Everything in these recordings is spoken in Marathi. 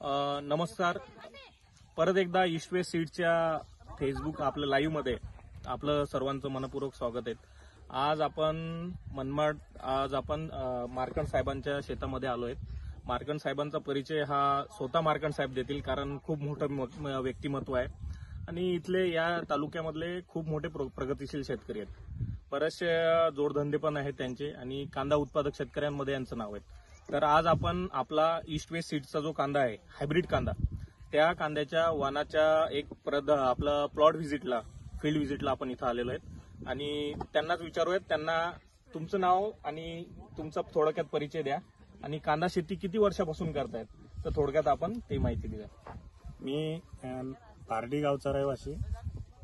नमस्कार. परत एकदा ईस्ट वेस्ट सीडच्या फेसबुक आपलं लाईव्ह मध्ये आपलं सर्वांचं मनपूर्वक स्वागत आहे. आज आपण मार्कंड साहेबांच्या शेतामध्ये आलोय. मार्कंड साहेबांचा परिचय हा स्वतः मार्कंड साहेब देतील, कारण खूप मोठं व्यक्तिमत्व आहे आणि इथले या तालुक्यामधले खूप मोठे प्रगतिशील शेतकरी आहेत. बरेचसे जोडधंदे पण आहेत त्यांचे आणि कांदा उत्पादक शेतकऱ्यांमध्ये यांचं नाव आहे. तर आज आपण आपला ईस्ट वेस्ट सीड्सचा जो कांदा आहे, हायब्रिड कांदा, त्या कांद्याच्या वाणाच्या आपला प्लॉट व्हिजिटला, फील्ड व्हिजिटला आपण इथं आलेलो आहेत आणि त्यांनाच विचारूयात, त्यांना तुमचं नाव आणि तुमचा थोडक्यात परिचय द्या आणि कांदा शेती किती वर्षापासून करतायत, तर थोडक्यात आपण ते माहिती द्या. मी पारडी गावचा रहिवासी,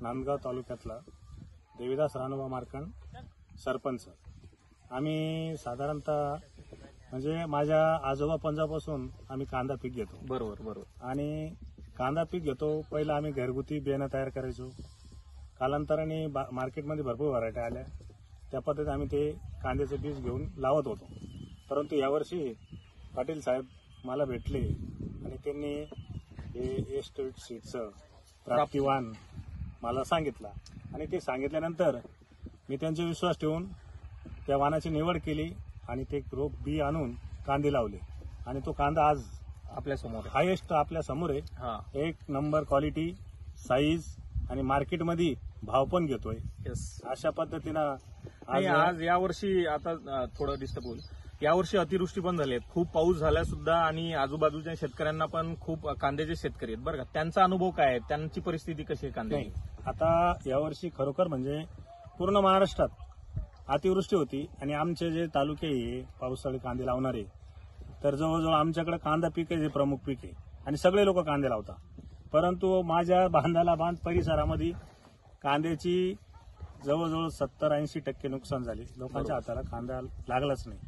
नांदगाव तालुक्यातला देवीदास रानोबा मार्कंड सरपंच. आम्ही साधारणतः म्हणजे माझ्या आजोबा पंजापासून आम्ही कांदा पीक घेतो. बरोबर. आणि कांदा पीक घेतो. पहिलं आम्ही घरगुती बियाणं तयार करायचो. कालांतराने मार्केटमध्ये भरपूर व्हरायटी आल्या. त्या पद्धतीने आम्ही ते कांद्याचं बीज घेऊन लावत होतो. परंतु यावर्षी पाटील साहेब मला भेटले आणि त्यांनी हे ईस्ट वेस्ट सीडचं प्राप्तिवान मला सांगितलं आणि ते सांगितल्यानंतर मी त्यांचा विश्वास ठेवून त्या वाणाची निवड केली आणि ते रोप बी आणून कांदे लावले आणि तो कांदा आज आपल्या समोर हायेस्ट आपल्या समोर आहे. एक नंबर क्वालिटी, साईज आणि मार्केटमध्ये भाव पण घेतोय. अशा पद्धतीनं आज यावर्षी आता थोडं डिस्टर्ब होईल. यावर्षी अतिवृष्टी पण झाली आहे, खूप पाऊस झाला सुद्धा आणि आजूबाजूच्या शेतकऱ्यांना पण खूप कांद्याचे शेतकरी आहेत बरं का, त्यांचा अनुभव काय आहे, त्यांची परिस्थिती कशी आहे कांद्याची? आता यावर्षी खरोखर म्हणजे पूर्ण महाराष्ट्रात अतिवृष्टी होती आणि आमचे जे तालुके आहे पावसाळी कांदे लावणारे, तर जवळजवळ आमच्याकडे कांदा पीक आहे, जे प्रमुख पीक आहे आणि सगळे लोक कांदे लावतात. परंतु माझ्या बांध परिसरामध्ये कांद्याची जवळजवळ 70-80% नुकसान झाले. लोकांच्या हाताला कांदा लागलाच नाही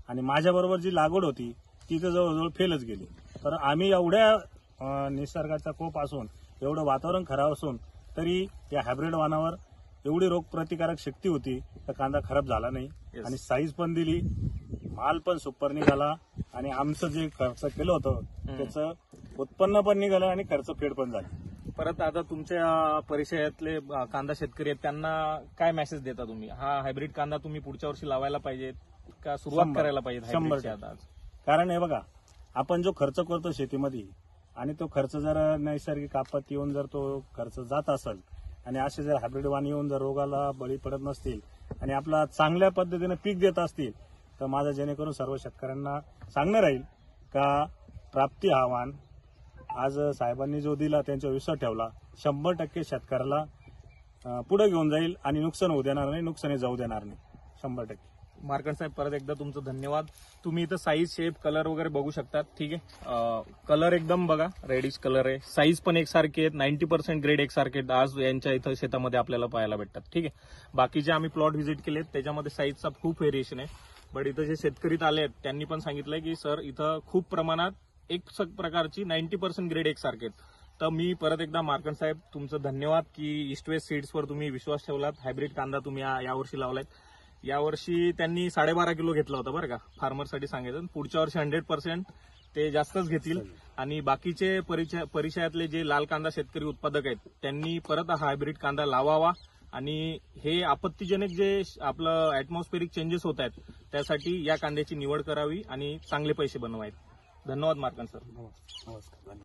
आणि माझ्याबरोबर जी लागवड होती ती तर जवळजवळ फेलच गेली. तर आम्ही एवढ्या निसर्गाचा कोप असून, एवढं वातावरण खराब असून तरी या हायब्रिड वाणावर एवढी रोगप्रतिकारक शक्ती होती तर कांदा खराब झाला नाही आणि साईज पण दिली, माल पण सुपर निघाला आणि आमचं जे खर्च केलं होतं त्याचं उत्पन्न पण निघालं आणि खर्च फेड पण झाली. परत आता तुमच्या परिचयातले कांदा शेतकरी आहेत, त्यांना काय मेसेज देता तुम्ही? हा हायब्रिड कांदा तुम्ही पुढच्या वर्षी लावायला पाहिजे का सुरुवात करायला पाहिजे? 100%. कारण हे बघा, आपण जो खर्च करतो शेतीमध्ये आणि तो खर्च जर नैसर्गिक आपत्ती येऊन जर तो खर्च जात असेल आणि असे जर हायब्रिड वाण येऊन जर रोगाला बळी पडत नसतील आणि आपला चांगल्या पद्धतीने पीक देत असतील, तर माझं जेणेकरून सर्व शेतकऱ्यांना सांगणं राहील का प्राप्ती हा वाण आज साहेबांनी जो दिला, त्यांचा विश्वास ठेवला, 100% शेतकऱ्याला पुढे घेऊन जाईल आणि नुकसान होऊ देणार नाही, नुकसानी जाऊ देणार नाही. 100%. मार्कंड साहेब, परत एकदा तुमचं धन्यवाद. तुम्ही इथं साईज, शेप, कलर वगैरे बघू शकतात. ठीक आहे, कलर एकदम बघा रेडिश कलर आहे, साईज पण एकसारखे आहेत, 90% ग्रेड एकसारखे आज यांच्या इथं शेतामध्ये आपल्याला पाहायला भेटतात. ठीक आहे, बाकीचे आम्ही प्लॉट व्हिजिट केलेत त्याच्यामध्ये साईजचा खूप व्हेरिएशन आहे. बट इथं जे शेतकरी आले आहेत त्यांनी पण सांगितलंय की सर इथं खूप प्रमाणात एक प्रकारची 90% ग्रेड एकसारखे आहेत. तर मी परत एकदा मार्कंड साहेब तुमचं धन्यवाद की ईस्ट वेस्ट सीड्सवर तुम्ही विश्वास ठेवलात. हायब्रिड कांदा तुम्ही यावर्षी लावलाय. यावर्षी त्यांनी 12.5 किलो घेतला होता बरं का, फार्मरसाठी सांगायचं. पुढच्या वर्षी 100% ते जास्तच घेतील आणि बाकीचे परिचयातले जे लाल कांदा शेतकरी उत्पादक आहेत त्यांनी परत हा हायब्रिड कांदा लावावा आणि हे आपत्तीजनक जे आपलं ऍटमॉस्फेरिक चेंजेस होत आहेत त्यासाठी या कांद्याची निवड करावी आणि चांगले पैसे बनवावेत. धन्यवाद मार्कंड सर. नमस्कार.